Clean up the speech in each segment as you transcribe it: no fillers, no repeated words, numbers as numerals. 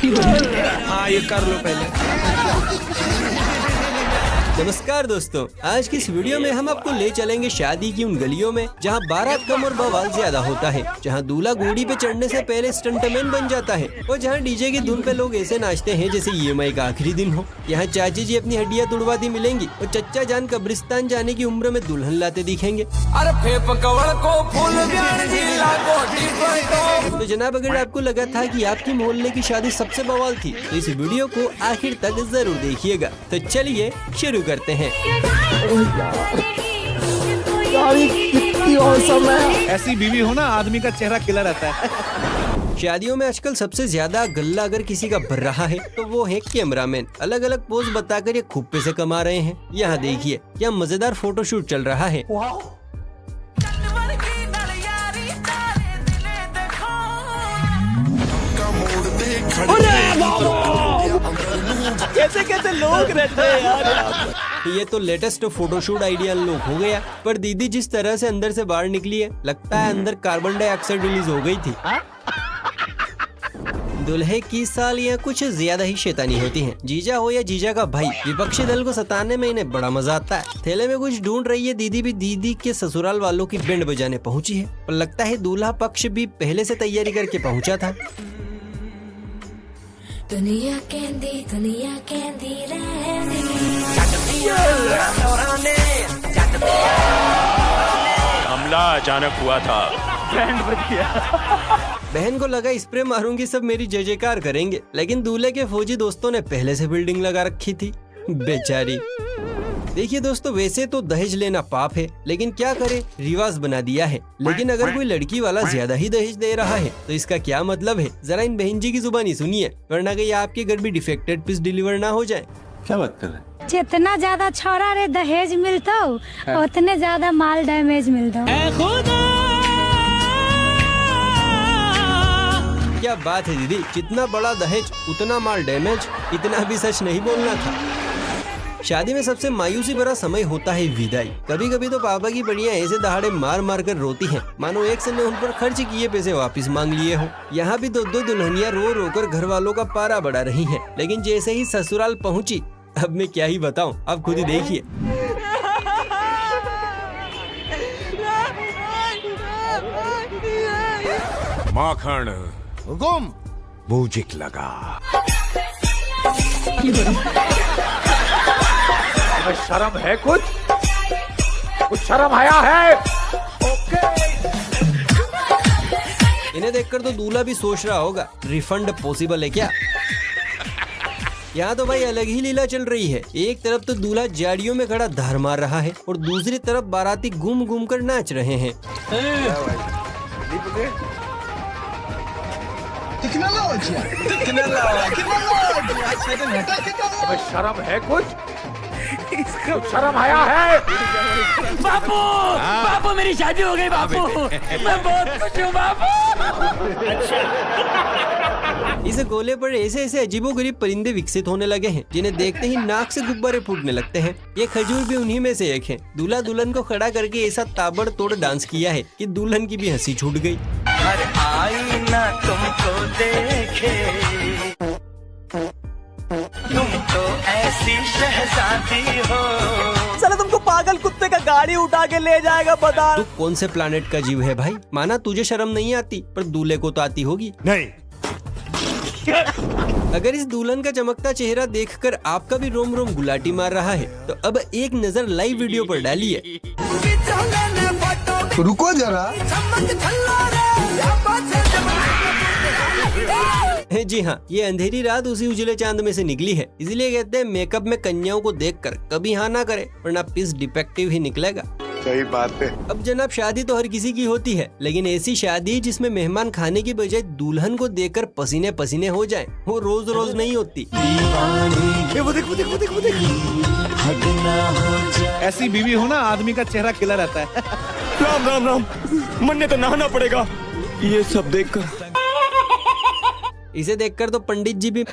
हाँ ये कर लो पहले। नमस्कार दोस्तों, आज की इस वीडियो में हम आपको ले चलेंगे शादी की उन गलियों में जहां बारात कम और बवाल ज्यादा होता है, जहां दूल्हा घोड़ी पे चढ़ने से पहले स्टंटमैन बन जाता है और जहां डीजे की धुन पे लोग ऐसे नाचते हैं जैसे EMI का आखिरी दिन हो। यहाँ चाची जी अपनी हड्डियां तुड़वाती मिलेंगी और चच्चा जान कब्रिस्तान जाने की उम्र में दुल्हन लाते दिखेंगे। तो जनाब, अगर आपको लगा था कि आपकी मोहल्ले की शादी सबसे बवाल थी तो इस वीडियो को आखिर तक जरूर देखिएगा। तो चलिए शुरू करते हैं। कितनी औसम है। ऐसी बीवी हो ना, आदमी का चेहरा खिला रहता है। शादियों में आजकल सबसे ज्यादा गल्ला अगर किसी का भर रहा है तो वो है कैमरामैन। अलग अलग पोज बताकर ये खूब पैसे कमा रहे हैं। यहाँ देखिए क्या मजेदार फोटोशूट चल रहा है। कैसे कैसे लोग रहते हैं यार। ये तो लेटेस्ट फोटोशूट आइडिया अनलॉक हो गया। पर दीदी जिस तरह से अंदर से बाहर निकली है, लगता है अंदर कार्बन डाइऑक्साइड रिलीज हो गई थी। दुल्हे की सालियाँ कुछ ज्यादा ही शैतानी होती हैं। जीजा हो या जीजा का भाई, विपक्षी दल को सताने में इन्हें बड़ा मजा आता है। थैले में कुछ ढूंढ रही है दीदी भी दीदी के ससुराल वालों की बैंड बजाने पहुंची है। पर लगता है दूल्हा पक्ष भी पहले से तैयारी करके पहुंचा था। दुनिया कहती रहनी। हमला अचानक हुआ था। बैंड बज गया। बहन को लगा स्प्रे मारूंगी सब मेरी जय जयकार करेंगे, लेकिन दूल्हे के फौजी दोस्तों ने पहले से बिल्डिंग लगा रखी थी। बेचारी। देखिए दोस्तों, वैसे तो दहेज लेना पाप है, लेकिन क्या करे, रिवाज बना दिया है। लेकिन अगर कोई लड़की वाला ज्यादा ही दहेज दे रहा है तो इसका क्या मतलब है, जरा इन बहन जी की जुबानी सुनिए, वरना कहीं आपके घर भी डिफेक्टेड पीस डिलीवर ना हो जाए। क्या बात कर रहे हैं? जितना ज्यादा छोरा रे दहेज मिलता उतने ज्यादा माल डैमेज मिलता। क्या बात है दीदी, जितना बड़ा दहेज उतना माल डैमेज, इतना भी सच नहीं बोलना था। शादी में सबसे मायूसी भरा समय होता है विदाई। कभी कभी तो पापा की बढ़िया ऐसे दहाड़े मार मार कर रोती हैं, मानो एक से ने उन पर खर्च किए पैसे वापस मांग लिए हो। यहाँ भी दो दुल्हनियाँ रो रो कर घर वालों का पारा बढ़ा रही हैं, लेकिन जैसे ही ससुराल पहुँची, अब मैं क्या ही बताऊँ, आप खुद ही देखिए। माखन हुकुम। मूजिक लगा। शर्म है कुछ शर्म आया है। इन्हें देखकर तो दूल्हा भी सोच रहा होगा रिफंड पॉसिबल है क्या। यहाँ तो भाई अलग ही लीला चल रही है। एक तरफ तो दूल्हा जाड़ियों में खड़ा धार मार रहा है और दूसरी तरफ बाराती घूम घूम कर नाच रहे हैं। शर्म है कुछ शर्म आया है। बापू बापू मेरी शादी हो गई बापू। मैं बहुत खुश हूँ बापू। इस गोले पर ऐसे ऐसे अजीबोगरीब परिंदे विकसित होने लगे हैं जिन्हें देखते ही नाक से गुब्बारे फूटने लगते हैं। ये खजूर भी उन्हीं में से एक है। दूल्हा दुल्हन को खड़ा करके ऐसा ताबड़तोड़ डांस किया है कि दुल्हन की भी हंसी छूट गई। हर आईना तुमको देखे, तुम तो ऐसी शहजादी हो। चलो तुमको पागल कुत्ते का गाड़ी उठा के ले जाएगा बता। तू कौन से प्लानेट का जीव है भाई? माना तुझे शर्म नहीं आती, पर दूल्हे को तो आती होगी। नहीं। अगर इस दुल्हन का चमकता चेहरा देखकर आपका भी रोम रोम गुलाटी मार रहा है तो अब एक नजर लाइव वीडियो पर डालिए। रुको जरा। जी हाँ, ये अंधेरी रात उसी उजले चांद में से निकली है। इसलिए कहते हैं मेकअप में कन्याओं को देखकर कभी हाँ ना करे, वरना पीस डिफेक्टिव ही निकलेगा। सही बात है। अब जनाब, शादी तो हर किसी की होती है, लेकिन ऐसी शादी जिसमें मेहमान खाने की बजाय दुल्हन को देखकर पसीने पसीने हो जाएं, वो रोज रोज नहीं होती। वो देख। ऐसी बीवी हो ना, आदमी का चेहरा खिला रहता है। राम राम राम, मरने तो नहाना पड़ेगा ये सब देखकर। इसे देखकर तो पंडित जी भी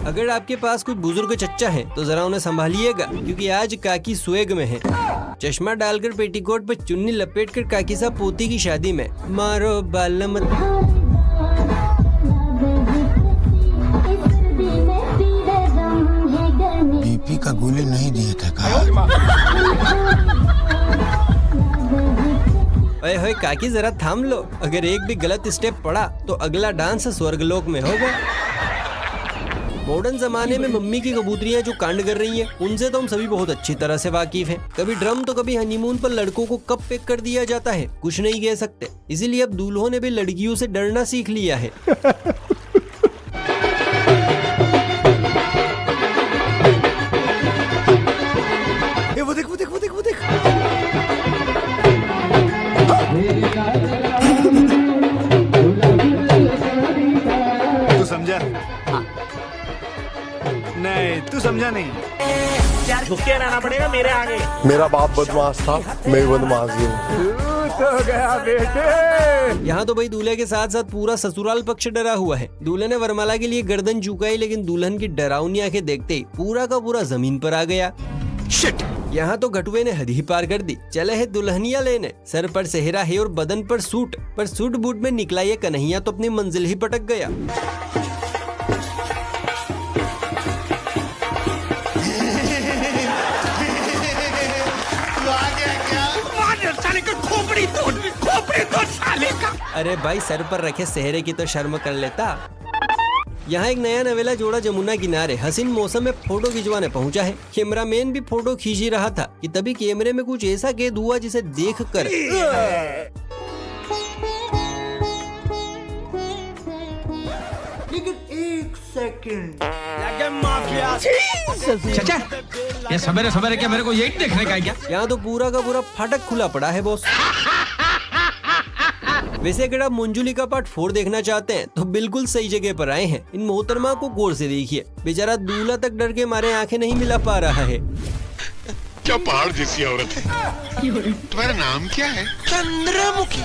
अगर आपके पास कोई बुजुर्ग चच्चा है तो जरा उन्हें संभालिएगा, क्योंकि आज काकी स्वेग में है। चश्मा डालकर पेटीकोट पर चुन्नी लपेटकर काकी साहब पोती की शादी में। मारो बाल मत। बीपी का गोली नहीं दिए थे अरे होए काकी जरा थाम लो, अगर एक भी गलत स्टेप पड़ा तो अगला डांस स्वर्गलोक में होगा। मॉडर्न जमाने में मम्मी की कबूतरियां जो कांड कर रही हैं, उनसे तो हम सभी बहुत अच्छी तरह से वाकिफ हैं। कभी ड्रम तो कभी हनीमून पर लड़कों को कब पैक कर दिया जाता है कुछ नहीं कह सकते। इसीलिए अब दूल्हों ने भी लड़कियों से डरना सीख लिया है। वो देख वो देख वो देख वो देख। तू समझा? नहीं तू समझा नहीं। झुके रहना पड़ेगा मेरे आगे। मेरा बाप बदमाश था, मैं बदमाश हूँ। तो गया बेटे। यहाँ तो भाई दूल्हे के साथ साथ पूरा ससुराल पक्ष डरा हुआ है। दूल्हे ने वरमाला के लिए गर्दन झुकाई, लेकिन दुल्हन की डरावनी आंखें देखते ही पूरा का पूरा जमीन पर आ गया। शिट! यहाँ तो घटुए ने हद ही पार कर दी। चले है दुल्हनिया लेने, सर पर सेहरा है और बदन पर सूट बूट में निकला ये कन्हैया तो अपनी मंजिल ही पटक गया। अरे भाई सर पर रखे सेहरे की तो शर्म कर लेता। यहाँ एक नया नवेला जोड़ा जमुना किनारे हसीन मौसम में फोटो खिंचवाने पहुंचा है। कैमरामैन भी फोटो खींच ही रहा था कि तभी कैमरे में कुछ ऐसा कैद हुआ जिसे देखकर लेकिन एक सेकंड चाचा, ये सवेरे सवेरे क्या मेरे को यही देखने का है क्या? यहाँ तो पूरा का पूरा फाटक खुला पड़ा है बॉस। वैसे अगर आप मंजुली का पार्ट 4 देखना चाहते हैं तो बिल्कुल सही जगह पर आए हैं। इन मोहतरमा को गौर से देखिए, बेचारा दूल्हा तक डर के मारे आंखें नहीं मिला पा रहा है। क्या पहाड़ जैसी औरत है। तुम्हारा नाम क्या है? चंद्रमुखी।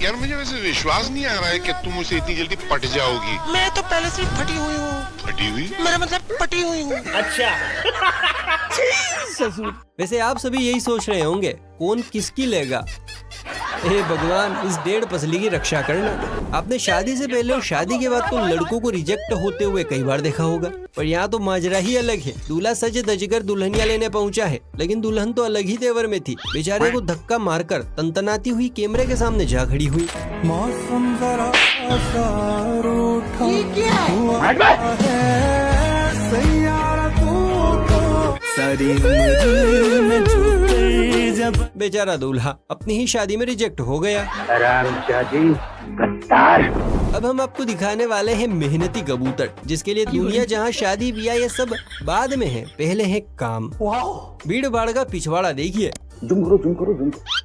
यार मुझे वैसे विश्वास नहीं आ रहा है कि तुम मुझसे इतनी जल्दी पट जाओगी। मैं तो पहले से फटी हुई हूँ। फटी हुई? मेरा मतलब पटी हुई हूँ। अच्छा। ससुर। वैसे आप सभी यही सोच रहे होंगे कौन किसकी लेगा। हे भगवान, इस 1.5 पसली की रक्षा करना। आपने शादी से पहले और शादी के बाद तो लड़कों को रिजेक्ट होते हुए कई बार देखा होगा, पर यहाँ तो माजरा ही अलग है। दूल्हा सज धजकर दुल्हनिया लेने पहुँचा है, लेकिन दुल्हन तो अलग ही तेवर में थी। बेचारे को धक्का मारकर तनतनाती हुई कैमरे के सामने जा खड़ी हुई। मौसम जरा बेचारा दूल्हा अपनी ही शादी में रिजेक्ट हो गया। अब हम आपको दिखाने वाले हैं मेहनती कबूतर, जिसके लिए दुनिया जहां शादी ब्याह ये सब बाद में है, पहले है काम। भीड़ भाड़ का पिछवाड़ा देखिए,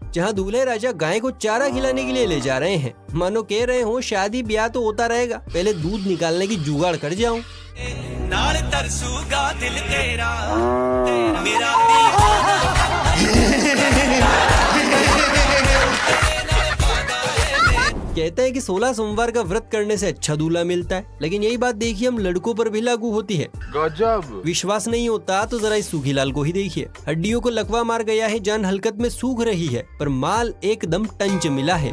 जहां दूल्हे राजा गाय को चारा खिलाने के लिए ले जा रहे हैं। मानो कह रहे हो शादी ब्याह तो होता रहेगा, पहले दूध निकालने की जुगाड़ कर जाऊं। नाल तरसूगा दिल तेरा, मेरा कहते हैं कि 16 सोमवार का व्रत करने से अच्छा दूल्हा मिलता है, लेकिन यही बात देखिए हम लड़कों पर भी लागू होती है। गजब। विश्वास नहीं होता तो जरा इस सूखी लाल को ही देखिए। हड्डियों को लकवा मार गया है, जान हलकत में सूख रही है, पर माल एकदम टंच मिला है।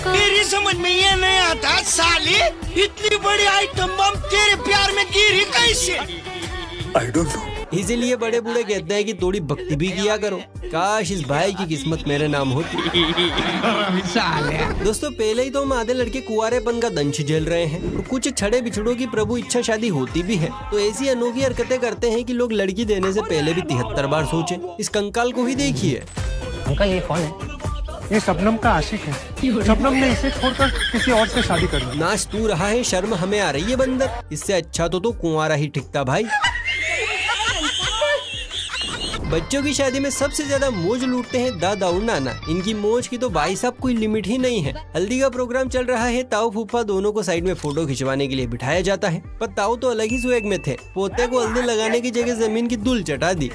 तेरी समझ में ये नहीं आता साली, इतनी बड़ी आइटम बम तेरे प्यार में गिरी कैसे? I don't know. इसीलिए बड़े बूढ़े कहते हैं कि थोड़ी भक्ति भी किया करो। काश इस भाई की किस्मत मेरे नाम होती। दोस्तों पहले ही तो हम आधे लड़के कुंवारेपन का दंश झेल रहे हैं, और कुछ छड़े बिछड़ों की प्रभु इच्छा शादी होती भी है, तो ऐसी अनोखी हरकतें करते हैं कि लोग लड़की देने से पहले भी 73 बार सोचें। इस कंकाल को ही देखिए। अंकल ये कौन है? ये शबनम का आशिक है। शबनम ने इसे छोड़कर किसी और से शादी कर ली। नाच तू रहा है, शर्म हमें आ रही है बंदर। इससे अच्छा तो कुंवारा ही ठिकता भाई। बच्चों की शादी में सबसे ज्यादा मौज लूटते हैं दादा और नाना। इनकी मौज की तो भाई साहब कोई लिमिट ही नहीं है। हल्दी का प्रोग्राम चल रहा है, ताऊ फूफा दोनों को साइड में फोटो खिंचवाने के लिए बिठाया जाता है, पर ताऊ तो अलग ही स्वैग में थे। पोते को हल्दी लगाने की जगह जमीन की धूल चटा दी।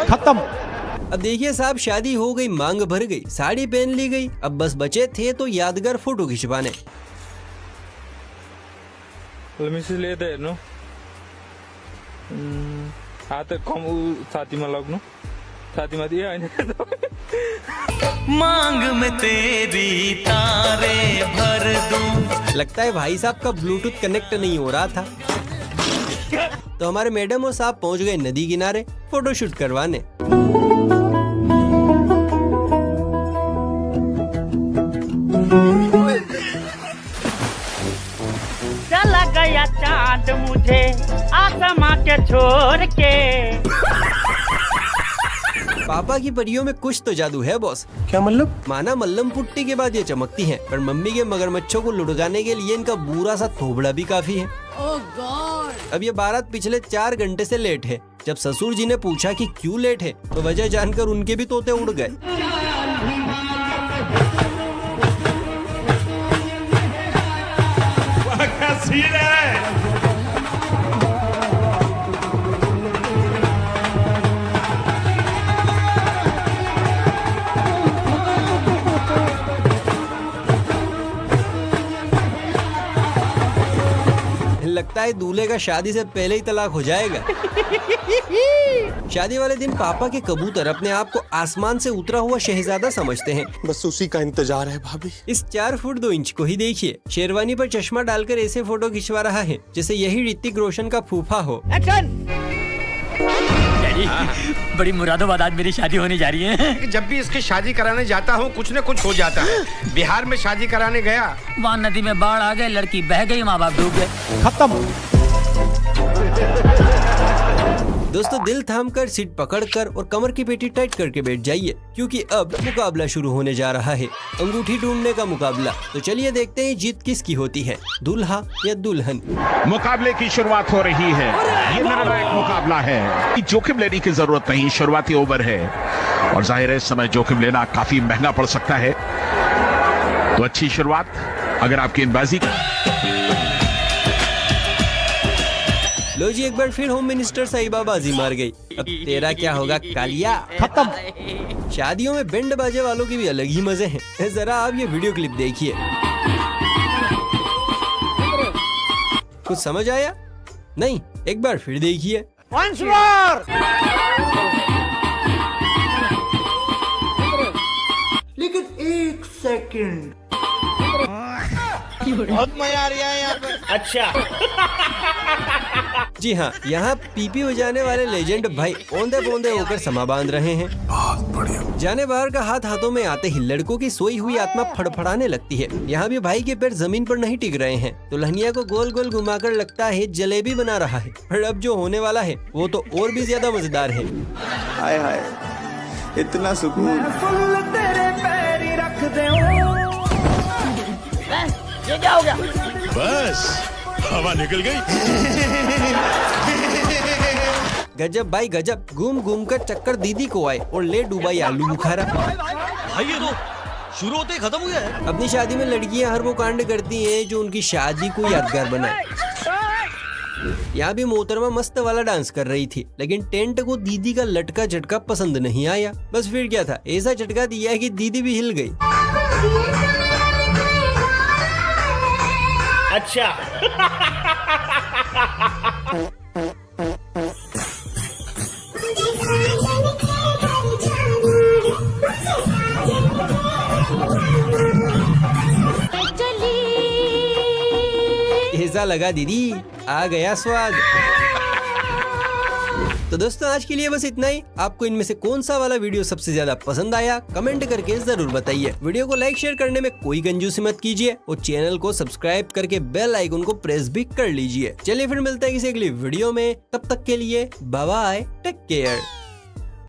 खत्म। अब देखिए साहब, शादी हो गई, मांग भर गई, साड़ी पहन ली गई, अब बस बचे थे तो यादगार फोटो खिंचवाने। मांग में तेरी तारे भर दूं। लगता है भाई साहब का ब्लूटूथ कनेक्ट नहीं हो रहा था, तो हमारे मैडम और साहब पहुंच गए नदी किनारे फोटोशूट करवाने। चला गया चांद मुझे आसमां के छोड़ के। पापा की परियों में कुछ तो जादू है बॉस। क्या मतलब? माना मल्लम पुट्टी के बाद ये चमकती हैं, पर मम्मी के मगरमच्छों को लुढ़काने के लिए इनका बुरा सा थोबड़ा भी काफी है। अब ये बारात पिछले 4 घंटे से लेट है। जब ससुर जी ने पूछा कि क्यों लेट है, तो वजह जानकर उनके भी तोते उड़ गए। लगता है दूल्हे का शादी से पहले ही तलाक हो जाएगा। शादी वाले दिन पापा के कबूतर अपने आप को आसमान से उतरा हुआ शहजादा समझते हैं। बस उसी का इंतजार है भाभी। इस 4 फुट 2 इंच को ही देखिए, शेरवानी पर चश्मा डालकर ऐसे फोटो खिंचवा रहा है जैसे यही ऋतिक रोशन का फूफा हो। बड़ी मुरादाबाद आज मेरी शादी होने जा रही है। जब भी इसकी शादी कराने जाता हूँ कुछ न कुछ हो जाता है। बिहार में शादी कराने गया, वहाँ नदी में बाढ़ आ गए, लड़की बह गई, माँ बाप डूब गए। खत्म। दोस्तों दिल थामकर, सीट पकड़कर और कमर की पेटी टाइट करके बैठ जाइए, क्योंकि अब मुकाबला शुरू होने जा रहा है, अंगूठी ढूंढने का मुकाबला। तो चलिए देखते हैं जीत किसकी होती है, दूल्हा या दुल्हन। मुकाबले की शुरुआत हो रही है। ये निर्णायक मुकाबला है, जोखिम लेने की जरूरत नहीं, शुरुआती ओवर है और जाहिर है इस समय जोखिम लेना काफी महंगा पड़ सकता है। तो अच्छी शुरुआत अगर आपकी गेंदबाजी। लो जी, एक बार फिर होम मिनिस्टर साहिबा बाजी मार गई। अब तेरा क्या होगा कालिया। खत्म। शादियों में बैंड बाजे वालों की भी अलग ही मजे हैं। जरा आप ये वीडियो क्लिप देखिए। कुछ समझ आया? नहीं, एक बार फिर देखिए। Once more! लेकिन 1 सेकंड, बहुत मजा आ रहा है यहाँ पे। अच्छा। जी हाँ, यहाँ पीपी बजाने वाले लेजेंड भाई औंधे पौंधे होकर समा बांध रहे हैं। बहुत बढ़िया। जाने बाहर का हाथ हाथों में आते ही लड़कों की सोई हुई आत्मा फड़फड़ाने लगती है। यहाँ भी भाई के पैर जमीन पर नहीं टिक रहे हैं, तो दुल्हनिया को गोल गोल घुमाकर लगता है जलेबी बना रहा है। पर अब जो होने वाला है वो तो और भी ज्यादा मजेदार है। हाय हाय, इतना सुकून। ये क्या हो गया? बस हवा निकल गई। गजब भाई गजब, घूम घूम कर चक्कर दीदी को आए और ले डूबाई आलू बुखारा। भाई ये तो शुरू होते ही खत्म हो गया है। अपनी शादी में लड़कियां हर वो कांड करती हैं जो उनकी शादी को यादगार बनाए। यहाँ भी मोहतरमा मस्त वाला डांस कर रही थी, लेकिन टेंट को दीदी का लटका झटका पसंद नहीं आया। बस फिर क्या था, ऐसा झटका दिया कि दीदी भी हिल गई। अच्छा। ऐसा लगा दीदी आ गया स्वाद। तो दोस्तों आज के लिए बस इतना ही। आपको इनमें से कौन सा वाला वीडियो सबसे ज्यादा पसंद आया, कमेंट करके जरूर बताइए। वीडियो को लाइक शेयर करने में कोई कंजूसी मत कीजिए और चैनल को सब्सक्राइब करके बेल आइकन को प्रेस भी कर लीजिए। चलिए फिर मिलते हैं किसी अगली वीडियो में, तब तक के लिए बाय बाय, टेक केयर।